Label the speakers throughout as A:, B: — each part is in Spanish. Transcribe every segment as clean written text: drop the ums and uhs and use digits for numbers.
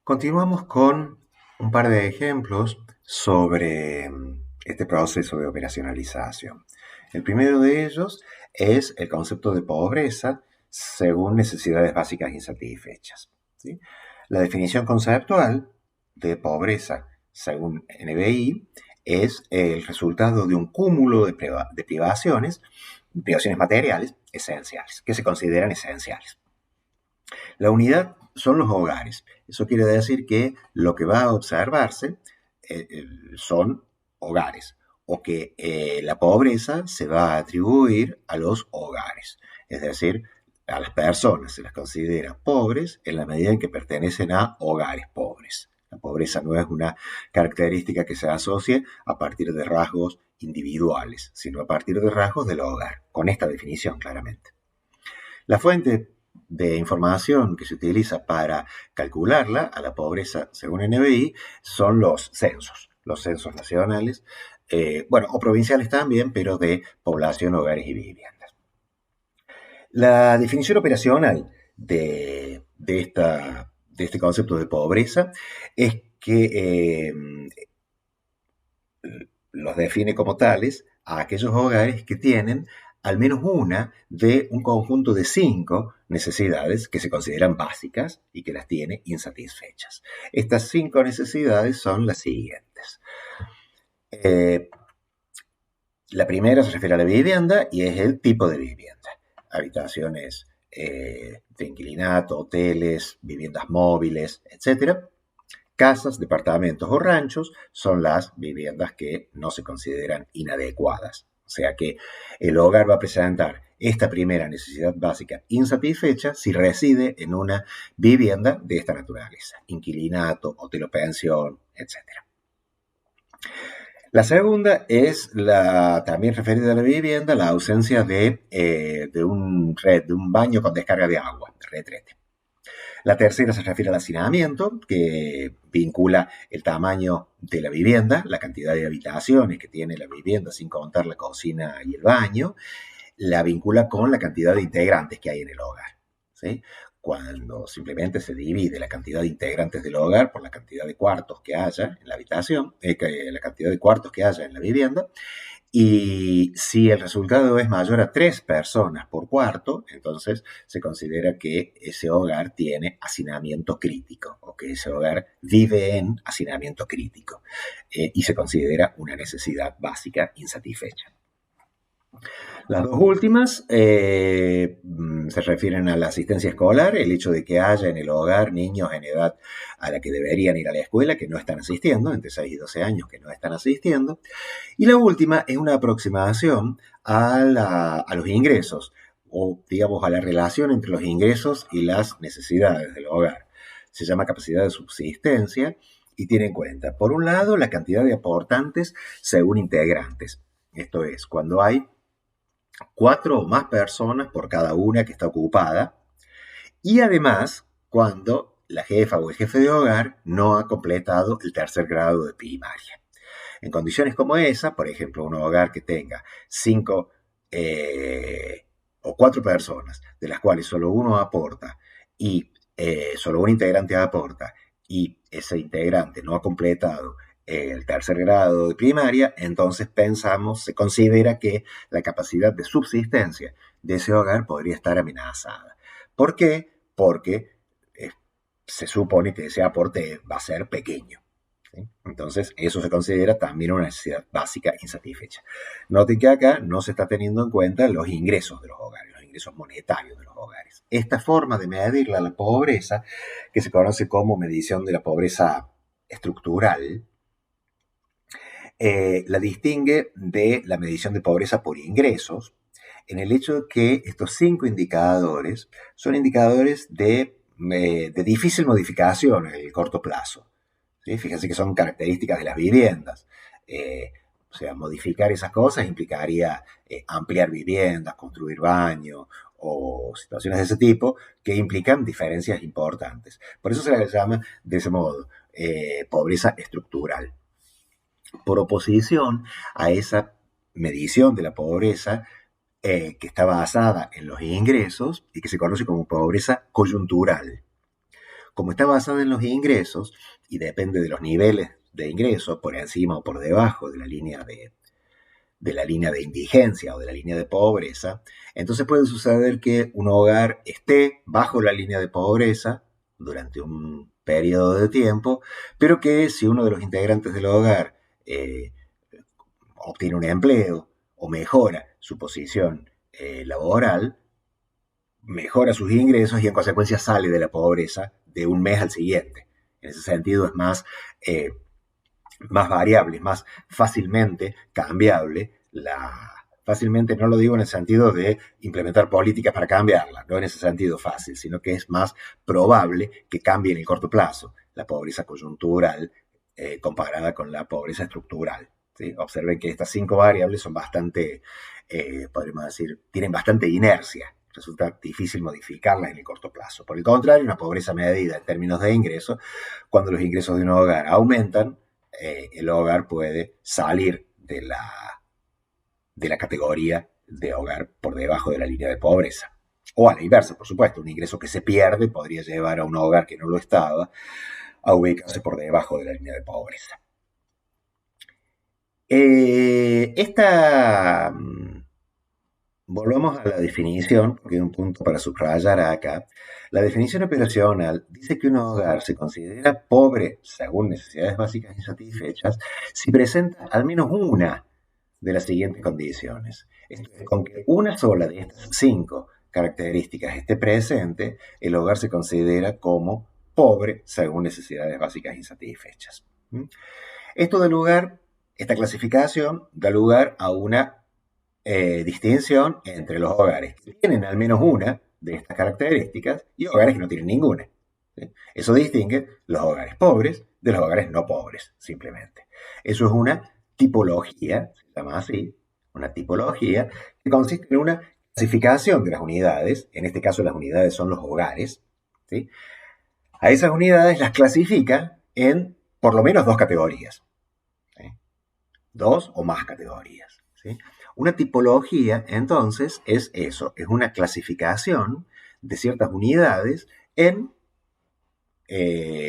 A: Continuamos con un par de ejemplos sobre este proceso de operacionalización. El primero de ellos es el concepto de pobreza según necesidades básicas insatisfechas, ¿sí? La definición conceptual de pobreza según NBI es el resultado de un cúmulo de privaciones materiales esenciales, que se consideran esenciales. La unidad son los hogares. Eso quiere decir que lo que va a observarse son hogares o que la pobreza se va a atribuir a los hogares. Es decir, a las personas se las considera pobres en la medida en que pertenecen a hogares pobres. La pobreza no es una característica que se asocie a partir de rasgos individuales, sino a partir de rasgos del hogar, con esta definición claramente. La fuente de información que se utiliza para calcularla a la pobreza según NBI son los censos nacionales, o provinciales también, pero de población, hogares y viviendas. La definición operacional de este concepto de pobreza es que los define como tales a aquellos hogares que tienen al menos una de un conjunto de 5 necesidades que se consideran básicas y que las tiene insatisfechas. Estas 5 necesidades son las siguientes. La primera se refiere a la vivienda y es el tipo de vivienda. Habitaciones de inquilinato, hoteles, viviendas móviles, etc. Casas, departamentos o ranchos son las viviendas que no se consideran inadecuadas. O sea que el hogar va a presentar esta primera necesidad básica insatisfecha si reside en una vivienda de esta naturaleza, inquilinato, hotel o pensión, etc. La segunda es también referida a la vivienda, la ausencia de un baño con descarga de agua, retrete. La tercera se refiere al hacinamiento, que vincula el tamaño de la vivienda, la cantidad de habitaciones que tiene la vivienda, sin contar la cocina y el baño, la vincula con la cantidad de integrantes que hay en el hogar, ¿sí? Cuando simplemente se divide la cantidad de integrantes del hogar por la cantidad de cuartos que haya en la habitación, la cantidad de cuartos que haya en la vivienda, y si el resultado es mayor a 3 personas por cuarto, entonces se considera que ese hogar tiene hacinamiento crítico o que ese hogar vive en hacinamiento crítico y se considera una necesidad básica insatisfecha. Las dos últimas se refieren a la asistencia escolar, el hecho de que haya en el hogar niños en edad a la que deberían ir a la escuela, que no están asistiendo, entre 6 y 12 años que no están asistiendo. Y la última es una aproximación a los ingresos, o digamos a la relación entre los ingresos y las necesidades del hogar. Se llama capacidad de subsistencia y tiene en cuenta, por un lado, la cantidad de aportantes según integrantes. Esto es, cuando hay 4 o más personas por cada una que está ocupada, y además cuando la jefa o el jefe de hogar no ha completado el tercer grado de primaria. En condiciones como esa, por ejemplo, un hogar que tenga 5 o 4 personas, de las cuales solo uno aporta y solo un integrante aporta y ese integrante no ha completado el tercer grado de primaria, entonces se considera que la capacidad de subsistencia de ese hogar podría estar amenazada. ¿Por qué? Porque se supone que ese aporte va a ser pequeño. ¿Sí? Entonces, eso se considera también una necesidad básica insatisfecha. Noten que acá no se está teniendo en cuenta los ingresos de los hogares, los ingresos monetarios de los hogares. Esta forma de medir la pobreza, que se conoce como medición de la pobreza estructural, la distingue de la medición de pobreza por ingresos, en el hecho de que estos 5 indicadores son indicadores de difícil modificación en el corto plazo. ¿Sí? Fíjense que son características de las viviendas. O sea, modificar esas cosas implicaría ampliar viviendas, construir baños o situaciones de ese tipo que implican diferencias importantes. Por eso se les llama de ese modo pobreza estructural. Por oposición a esa medición de la pobreza que está basada en los ingresos y que se conoce como pobreza coyuntural. como está basada en los ingresos y depende de los niveles de ingreso, por encima o por debajo de la línea de indigencia o de la línea de pobreza, entonces puede suceder que un hogar esté bajo la línea de pobreza durante un periodo de tiempo, pero que si uno de los integrantes del hogar obtiene un empleo o mejora su posición laboral, mejora sus ingresos y en consecuencia sale de la pobreza de un mes al siguiente. En ese sentido es más variable, es más fácilmente cambiable. Fácilmente no lo digo en el sentido de implementar políticas para cambiarla, no en ese sentido fácil, sino que es más probable que cambie en el corto plazo la pobreza coyuntural comparada con la pobreza estructural. ¿Sí? Observen que estas 5 variables son bastante, podríamos decir, tienen bastante inercia. Resulta difícil modificarlas en el corto plazo. Por el contrario, una pobreza medida en términos de ingresos, cuando los ingresos de un hogar aumentan, el hogar puede salir de la categoría de hogar por debajo de la línea de pobreza. O a la inversa, por supuesto, un ingreso que se pierde podría llevar a un hogar que no lo estaba a ubicarse por debajo de la línea de pobreza. Volvamos a la definición, porque hay un punto para subrayar acá. La definición operacional dice que un hogar se considera pobre según necesidades básicas insatisfechas si presenta al menos una de las siguientes condiciones. Esto es, con que una sola de estas 5 características esté presente, el hogar se considera como pobre según necesidades básicas insatisfechas. Esta clasificación da lugar a una distinción entre los hogares que tienen al menos una de estas características y hogares que no tienen ninguna. ¿Sí? Eso distingue los hogares pobres de los hogares no pobres, simplemente. Eso es una tipología, se llama así, una tipología que consiste en una clasificación de las unidades, en este caso las unidades son los hogares, ¿sí? A esas unidades las clasifica en por lo menos 2 categorías, ¿sí? 2 o más categorías, ¿sí? Una tipología, entonces, es eso, es una clasificación de ciertas unidades en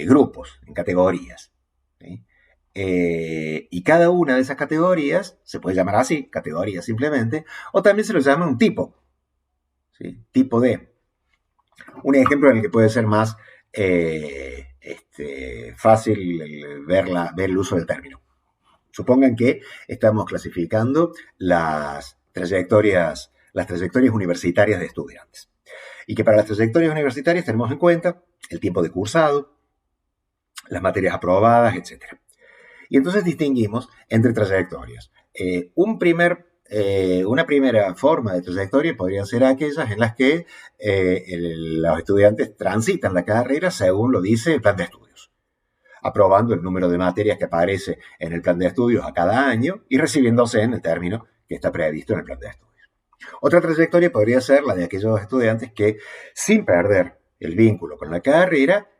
A: grupos, en categorías, ¿sí? Y cada una de esas categorías se puede llamar así, categoría simplemente, o también se lo llama un tipo, ¿sí? Tipo de. Un ejemplo en el que puede ser más fácil ver el uso del término. Supongan que estamos clasificando las trayectorias universitarias de estudiantes. Y que para las trayectorias universitarias tenemos en cuenta el tiempo de cursado, las materias aprobadas, etc. Y entonces distinguimos entre trayectorias. Una primera forma de trayectoria podrían ser aquellas en las que los estudiantes transitan la carrera según lo dice el plan de estudios, aprobando el número de materias que aparece en el plan de estudios a cada año y recibiéndose en el término que está previsto en el plan de estudios. Otra trayectoria podría ser la de aquellos estudiantes que, sin perder el vínculo con la carrera,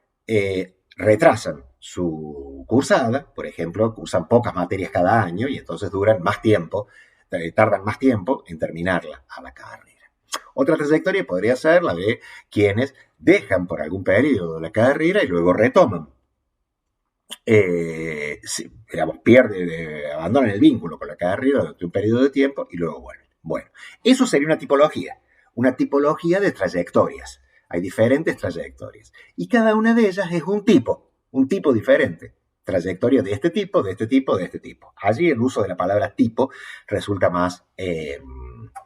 A: retrasan su cursada, por ejemplo, cursan pocas materias cada año y entonces tardan más tiempo en terminarla a la carrera. Otra trayectoria podría ser la de quienes dejan por algún periodo la carrera y luego retoman. Abandonan el vínculo con la carrera durante un periodo de tiempo y luego vuelven. Bueno, eso sería una tipología de trayectorias. Hay diferentes trayectorias y cada una de ellas es un tipo diferente. Trayectoria de este tipo, de este tipo, de este tipo. Allí el uso de la palabra tipo resulta más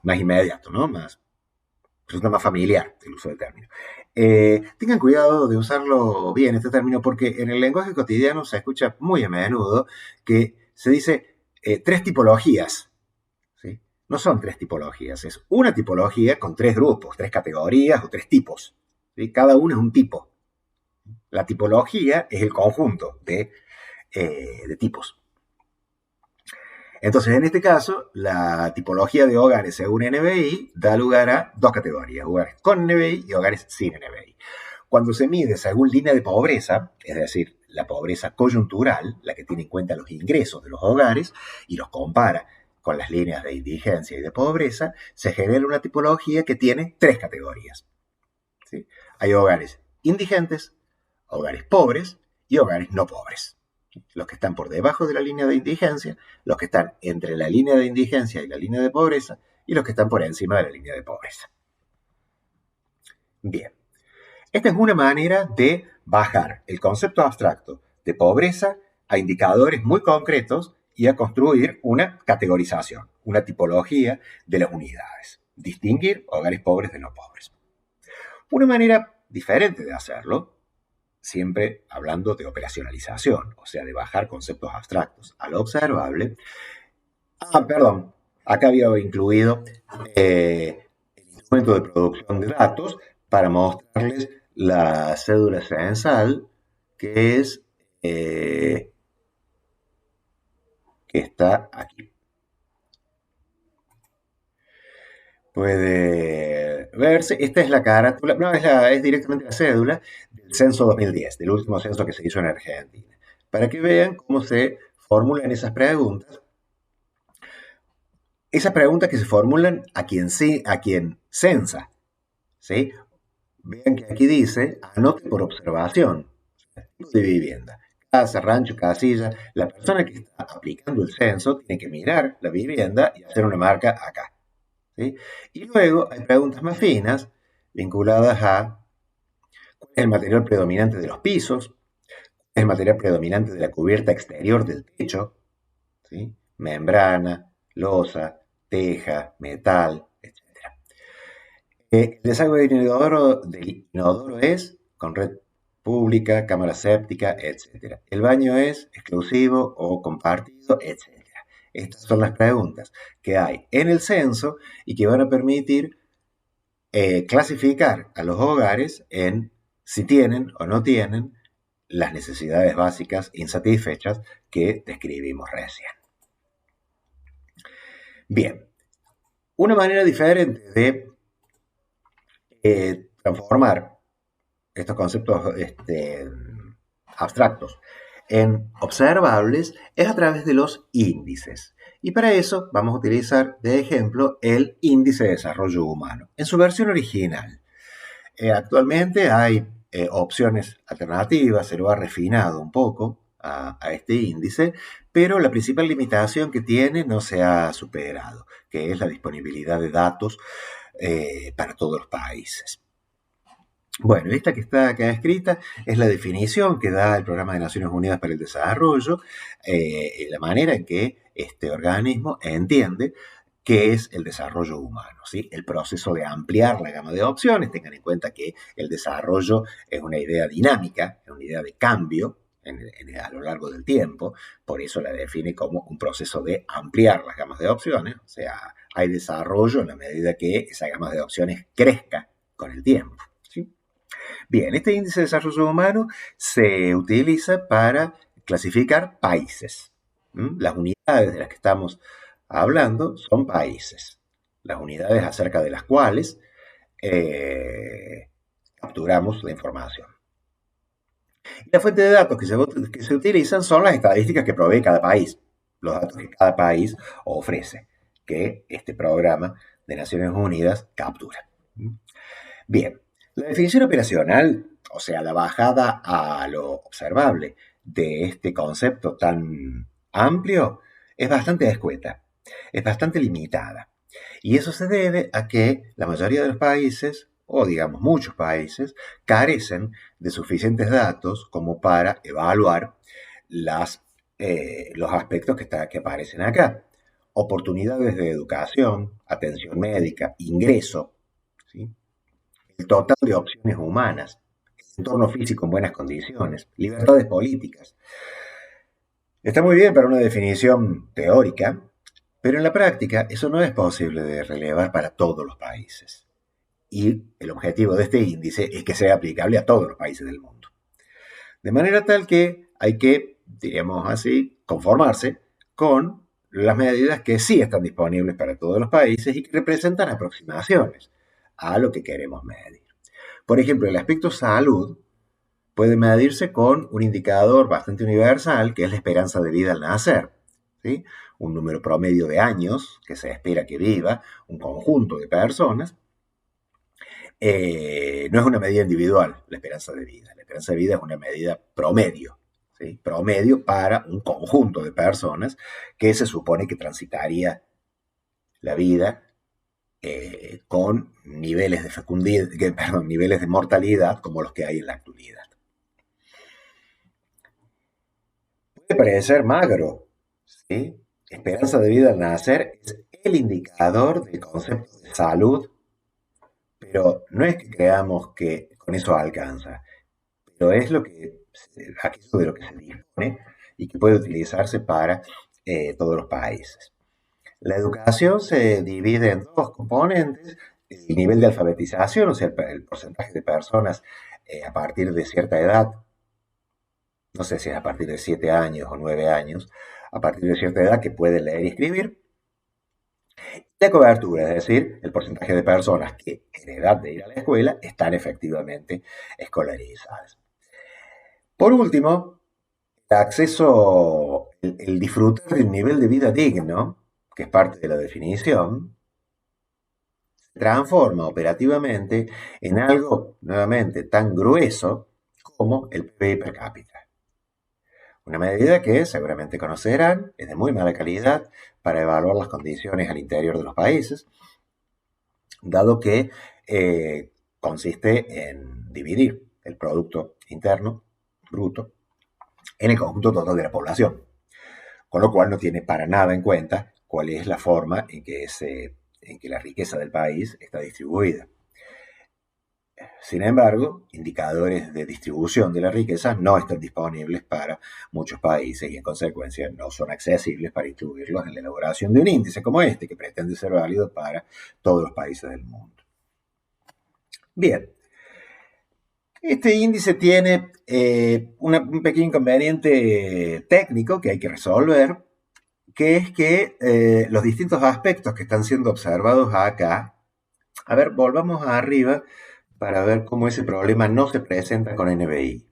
A: inmediato, ¿no? Resulta más familiar el uso del término. Tengan cuidado de usarlo bien este término porque en el lenguaje cotidiano se escucha muy a menudo que se dice 3 tipologías. ¿Sí? No son 3 tipologías, es una tipología con 3 grupos, 3 categorías o 3 tipos. ¿Sí? Cada uno es un tipo. La tipología es el conjunto de tipos. Entonces, en este caso, la tipología de hogares según NBI da lugar a 2 categorías, hogares con NBI y hogares sin NBI. Cuando se mide según línea de pobreza, es decir, la pobreza coyuntural, la que tiene en cuenta los ingresos de los hogares y los compara con las líneas de indigencia y de pobreza, se genera una tipología que tiene 3 categorías. ¿Sí? Hay hogares indigentes, hogares pobres y hogares no pobres. Los que están por debajo de la línea de indigencia, los que están entre la línea de indigencia y la línea de pobreza, y los que están por encima de la línea de pobreza. Bien, esta es una manera de bajar el concepto abstracto de pobreza a indicadores muy concretos y a construir una categorización, una tipología de las unidades. Distinguir hogares pobres de no pobres. Una manera diferente de hacerlo, siempre hablando de operacionalización, o sea, de bajar conceptos abstractos a lo observable. Perdón, acá había incluido el instrumento de producción de datos para mostrarles la cédula censal, que es que está aquí. Puede verse, esta es la carátula, no, es directamente la cédula del censo 2010, del último censo que se hizo en Argentina, para que vean cómo se formulan esas preguntas. Esas preguntas que se formulan a quien censa, ¿sí? Vean que aquí dice, anote por observación, tipo de vivienda, casa, rancho, casilla. La persona que está aplicando el censo tiene que mirar la vivienda y hacer una marca acá, ¿sí? Y luego hay preguntas más finas vinculadas a cuál es el material predominante de los pisos, cuál es el material predominante de la cubierta exterior del techo, ¿sí? Membrana, losa, teja, metal, etc. El desagüe del inodoro es con red pública, cámara séptica, etc. El baño es exclusivo o compartido, etc. Estas son las preguntas que hay en el censo y que van a permitir clasificar a los hogares en si tienen o no tienen las necesidades básicas insatisfechas que describimos recién. Bien, una manera diferente de transformar estos conceptos abstractos en observables es a través de los índices. Y para eso vamos a utilizar de ejemplo el índice de desarrollo humano en su versión original. Actualmente hay opciones alternativas, se lo ha refinado un poco a este índice, pero la principal limitación que tiene no se ha superado, que es la disponibilidad de datos para todos los países. Bueno, esta que está acá escrita es la definición que da el Programa de Naciones Unidas para el Desarrollo, la manera en que este organismo entiende qué es el desarrollo humano, ¿sí? El proceso de ampliar la gama de opciones. Tengan en cuenta que el desarrollo es una idea dinámica, es una idea de cambio a lo largo del tiempo, por eso la define como un proceso de ampliar las gamas de opciones, o sea, hay desarrollo en la medida que esa gama de opciones crezca con el tiempo. ¿Sí? Bien, este índice de desarrollo humano se utiliza para clasificar países. Las unidades de las que estamos hablando son países. Las unidades acerca de las cuales capturamos la información. Y la fuente de datos que se utilizan son las estadísticas que provee cada país, los datos que cada país ofrece, que este programa de Naciones Unidas captura. Bien, la definición operacional, o sea, la bajada a lo observable de este concepto tan amplio, es bastante escueta, es bastante limitada. Y eso se debe a que la mayoría de los países, o digamos muchos países, carecen de suficientes datos como para evaluar los aspectos que aparecen acá. Oportunidades de educación, atención médica, ingreso, ¿sí? El total de opciones humanas, entorno físico en buenas condiciones, libertades políticas. Está muy bien para una definición teórica, pero en la práctica eso no es posible de relevar para todos los países. Y el objetivo de este índice es que sea aplicable a todos los países del mundo. De manera tal que hay que, diríamos así, conformarse con las medidas que sí están disponibles para todos los países y que representan aproximaciones a lo que queremos medir. Por ejemplo, el aspecto salud puede medirse con un indicador bastante universal, que es la esperanza de vida al nacer, ¿sí? Un número promedio de años que se espera que viva un conjunto de personas. No es una medida individual la esperanza de vida. La esperanza de vida es una medida promedio, ¿sí? Promedio para un conjunto de personas que se supone que transitaría la vida con niveles de fecundidad, perdón, niveles de mortalidad como los que hay en la actualidad. Puede parecer magro, ¿sí? Esperanza de vida al nacer es el indicador del concepto de salud, pero no es que creamos que con eso alcanza, pero es lo que, aquello de lo que se dispone y que puede utilizarse para todos los países. La educación se divide en dos componentes: el nivel de alfabetización, o sea, el porcentaje de personas a partir de cierta edad, no sé si es a partir de 7 años o 9 años, a partir de cierta edad que puede leer y escribir. La cobertura, es decir, el porcentaje de personas que en edad de ir a la escuela están efectivamente escolarizadas. Por último, el acceso, el disfrutar de un nivel de vida digno, que es parte de la definición, se transforma operativamente en algo nuevamente tan grueso como el PIB per cápita. Una medida que seguramente conocerán, es de muy mala calidad para evaluar las condiciones al interior de los países, dado que consiste en dividir el Producto Interno Bruto en el conjunto total de la población, con lo cual no tiene para nada en cuenta cuál es la forma en que la riqueza del país está distribuida. Sin embargo, indicadores de distribución de la riqueza no están disponibles para muchos países y en consecuencia no son accesibles para incluirlos en la elaboración de un índice como este, que pretende ser válido para todos los países del mundo. Bien, este índice tiene un pequeño inconveniente técnico que hay que resolver, que es que los distintos aspectos que están siendo observados acá, a ver, volvamos arriba para ver cómo ese problema no se presenta con NBI.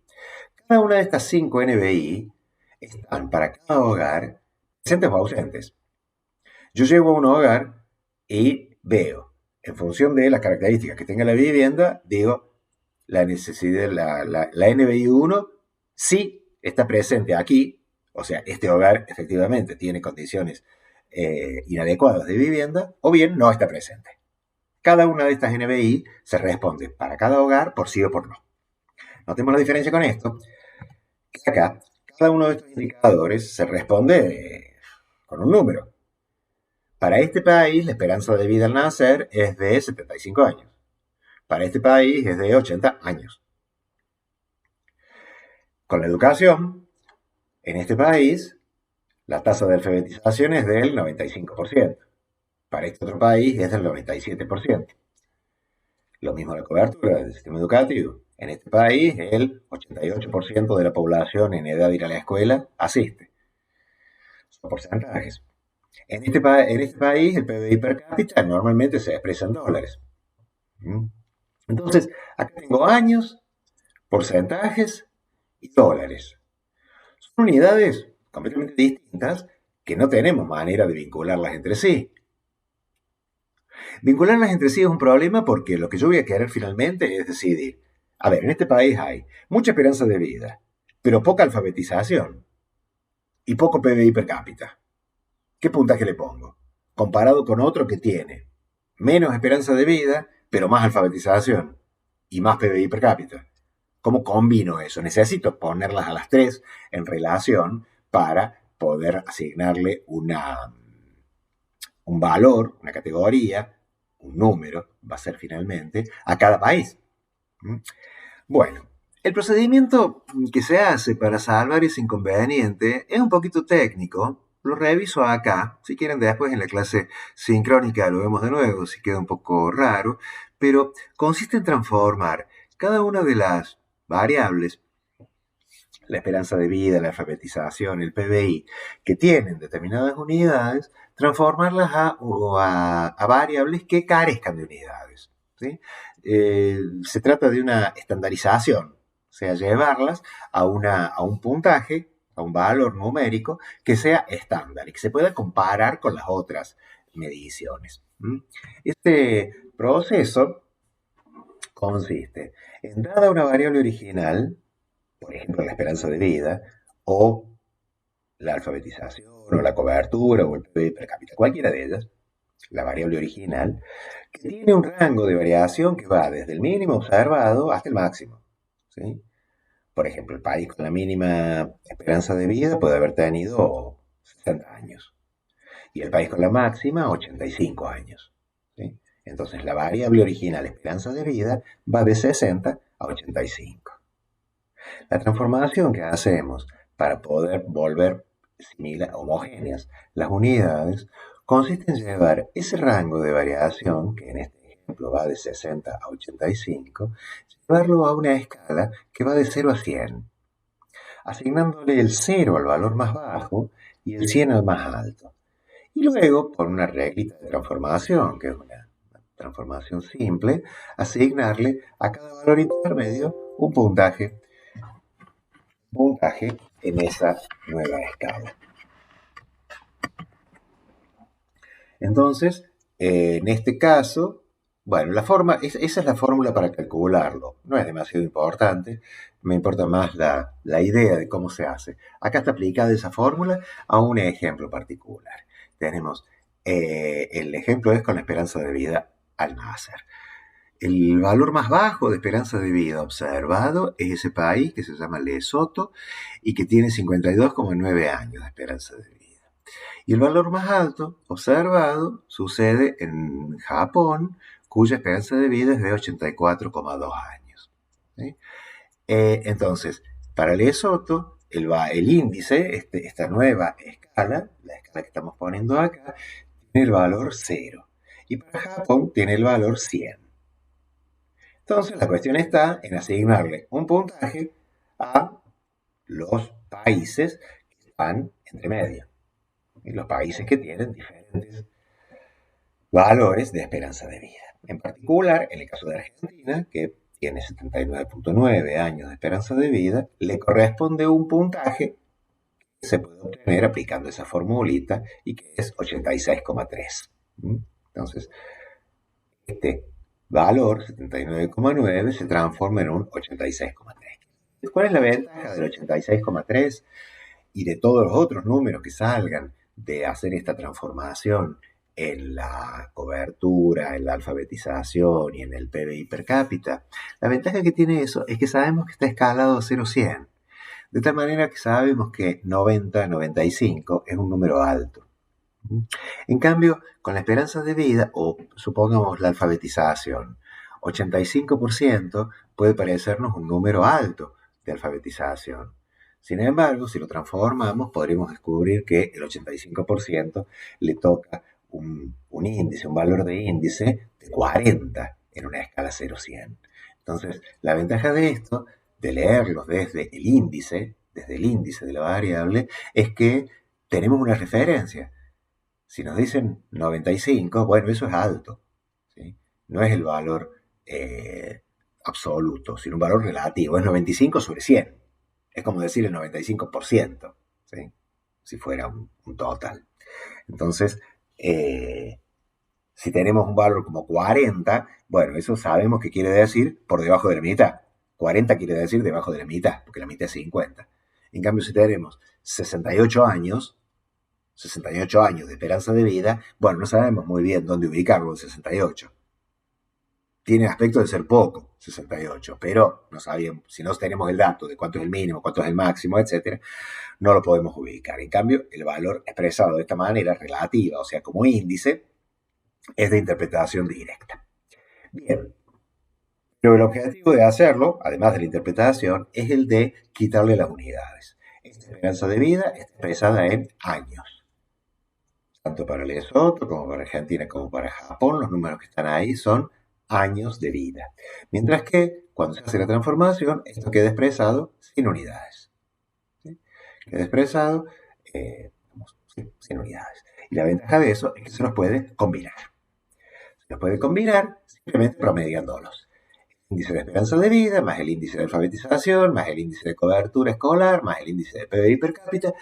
A: Cada una de estas 5 NBI están para cada hogar presentes o ausentes. Yo llego a un hogar y veo, en función de las características que tenga la vivienda, digo, la necesidad, la NBI 1 sí está presente aquí, o sea, este hogar efectivamente tiene condiciones inadecuadas de vivienda, o bien no está presente. Cada una de estas NBI se responde para cada hogar por sí o por no. Notemos la diferencia con esto, que acá cada uno de estos indicadores se responde con un número. Para este país, la esperanza de vida al nacer es de 75 años. Para este país es de 80 años. Con la educación, en este país, la tasa de alfabetización es del 95%. Para este otro país es del 97%. Lo mismo la cobertura del sistema educativo. En este país, el 88% de la población en edad de ir a la escuela asiste. Son porcentajes. En este país, el PBI per cápita normalmente se expresa en dólares. Entonces, acá tengo años, porcentajes y dólares. Son unidades completamente distintas que no tenemos manera de vincularlas entre sí. Vincularlas entre sí es un problema porque lo que yo voy a querer finalmente es decidir, a ver, en este país hay mucha esperanza de vida, pero poca alfabetización y poco PBI per cápita. ¿Qué puntaje le pongo? Comparado con otro que tiene menos esperanza de vida, pero más alfabetización y más PBI per cápita. ¿Cómo combino eso? Necesito ponerlas a las tres en relación para poder asignarle un valor, una categoría, un número, va a ser finalmente, a cada país. Bueno, el procedimiento que se hace para salvar ese inconveniente es un poquito técnico. Lo reviso acá. Si quieren, después en la clase sincrónica lo vemos de nuevo, si queda un poco raro. Pero consiste en transformar cada una de las variables, la esperanza de vida, la alfabetización, el PBI, que tienen determinadas unidades, transformarlas a variables que carezcan de unidades. ¿Sí? Se trata de una estandarización, o sea, llevarlas a un puntaje, a un valor numérico que sea estándar y que se pueda comparar con las otras mediciones. Este proceso consiste en dada una variable original, por ejemplo la esperanza de vida, o la alfabetización, o la cobertura, o el PIB per cápita, cualquiera de ellas, la variable original, que tiene un rango de variación que va desde el mínimo observado hasta el máximo. ¿Sí? Por ejemplo, el país con la mínima esperanza de vida puede haber tenido 60 años y el país con la máxima 85 años. ¿Sí? Entonces la variable original esperanza de vida va de 60 a 85. La transformación que hacemos para poder volver homogéneas las unidades consiste en llevar ese rango de variación, que en este ejemplo va de 60 a 85, llevarlo a una escala que va de 0 a 100, asignándole el 0 al valor más bajo y el 100 al más alto. Y luego, por una reglita de transformación, que es una transformación simple, asignarle a cada valor intermedio un puntaje en esa nueva escala. Entonces, en este caso, bueno, esa es la fórmula para calcularlo. No es demasiado importante, me importa más la idea de cómo se hace. Acá está aplicada esa fórmula a un ejemplo particular. Tenemos, el ejemplo es con la esperanza de vida al nacer. El valor más bajo de esperanza de vida observado es ese país que se llama Lesoto y que tiene 52,9 años de esperanza de vida. Y el valor más alto observado sucede en Japón, cuya esperanza de vida es de 84,2 años. ¿Sí? Entonces, para Lesoto, el índice, esta nueva escala, la escala que estamos poniendo acá, tiene el valor 0. Y para Japón tiene el valor 100. Entonces, la cuestión está en asignarle un puntaje a los países que están entre medio. Y los países que tienen diferentes valores de esperanza de vida. En particular, en el caso de Argentina, que tiene 79,9 años de esperanza de vida, le corresponde un puntaje que se puede obtener aplicando esa formulita y que es 86,3. Entonces, este valor, 79,9, se transforma en un 86,3. ¿Cuál es la ventaja del 86,3 y de todos los otros números que salgan de hacer esta transformación en la cobertura, en la alfabetización y en el PBI per cápita? La ventaja que tiene eso es que sabemos que está escalado a 0,100. De tal manera que sabemos que 90, 95 es un número alto. En cambio, con la esperanza de vida, o supongamos la alfabetización, 85% puede parecernos un número alto de alfabetización. Sin embargo, si lo transformamos, podremos descubrir que el 85% le toca un índice, un valor de índice de 40 en una escala 0-100. Entonces, la ventaja de esto, de leerlos desde el índice de la variable, es que tenemos una referencia. Si nos dicen 95, bueno, eso es alto. ¿Sí? No es el valor absoluto, sino un valor relativo. Es 95 sobre 100. Es como decir el 95%, ¿sí? Si fuera un total. Entonces, si tenemos un valor como 40, bueno, eso sabemos que quiere decir por debajo de la mitad. 40 quiere decir debajo de la mitad, porque la mitad es 50. En cambio, si tenemos 68 años de esperanza de vida, bueno, no sabemos muy bien dónde ubicarlo en 68. Tiene aspecto de ser poco, 68, pero no sabíamos, si no tenemos el dato de cuánto es el mínimo, cuánto es el máximo, etcétera, no lo podemos ubicar. En cambio, el valor expresado de esta manera relativa, o sea, como índice, es de interpretación directa. Bien, pero el objetivo de hacerlo, además de la interpretación, es el de quitarle las unidades. Esta esperanza de vida está expresada en años. Tanto para Lesoto como para Argentina como para Japón, los números que están ahí son años de vida. Mientras que cuando se hace la transformación, esto queda expresado sin unidades. ¿Sí? Queda expresado sin unidades. Y la ventaja de eso es que se los puede combinar. Se los puede combinar simplemente promediándolos. El índice de esperanza de vida, más el índice de alfabetización, más el índice de cobertura escolar, más el índice de PBI per cápita,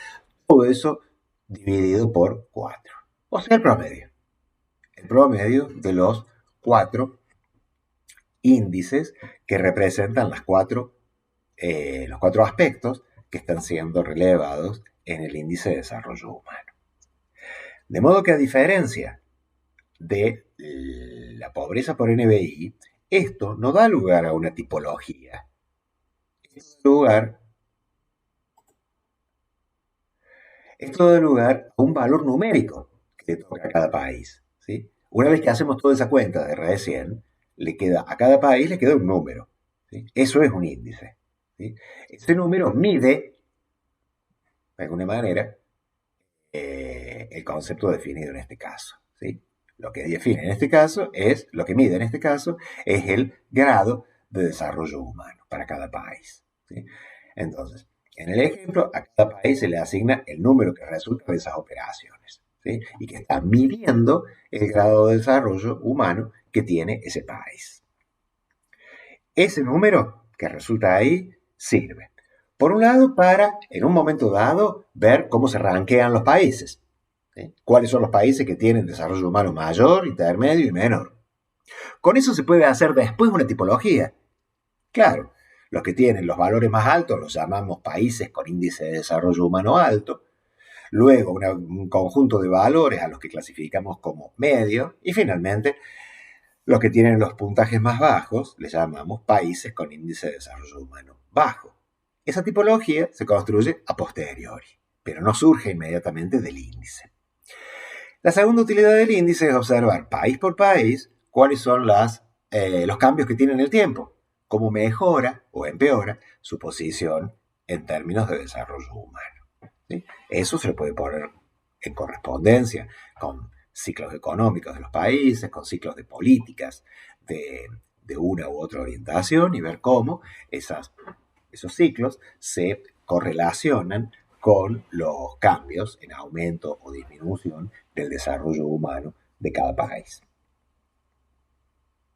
A: todo eso dividido por 4. O sea, el promedio. El promedio de los 4 índices que representan los cuatro aspectos que están siendo relevados en el índice de desarrollo humano. De modo que a diferencia de la pobreza por NBI, esto no da lugar a una tipología. Esto da lugar a un valor numérico que le toca a cada país, ¿sí? Una vez que hacemos toda esa cuenta de recién, a cada país le queda un número, ¿sí? Eso es un índice, ¿sí? Ese número mide, de alguna manera, el concepto definido en este caso, ¿sí? Lo que define en este caso es, lo que mide en este caso, es el grado de desarrollo humano para cada país, ¿sí? Entonces, en el ejemplo, a cada país se le asigna el número que resulta de esas operaciones, ¿sí? Y que está midiendo el grado de desarrollo humano que tiene ese país. Ese número que resulta ahí sirve, por un lado, para, en un momento dado, ver cómo se ranquean los países, ¿sí? ¿Cuáles son los países que tienen desarrollo humano mayor, intermedio y menor? Con eso se puede hacer después una tipología. Claro, los que tienen los valores más altos los llamamos países con índice de desarrollo humano alto. Luego un conjunto de valores a los que clasificamos como medio. Y finalmente, los que tienen los puntajes más bajos les llamamos países con índice de desarrollo humano bajo. Esa tipología se construye a posteriori, pero no surge inmediatamente del índice. La segunda utilidad del índice es observar país por país cuáles son los cambios que tiene en el tiempo, cómo mejora o empeora su posición en términos de desarrollo humano, ¿sí? Eso se le puede poner en correspondencia con ciclos económicos de los países, con ciclos de políticas de una u otra orientación y ver cómo esos ciclos se correlacionan con los cambios en aumento o disminución del desarrollo humano de cada país.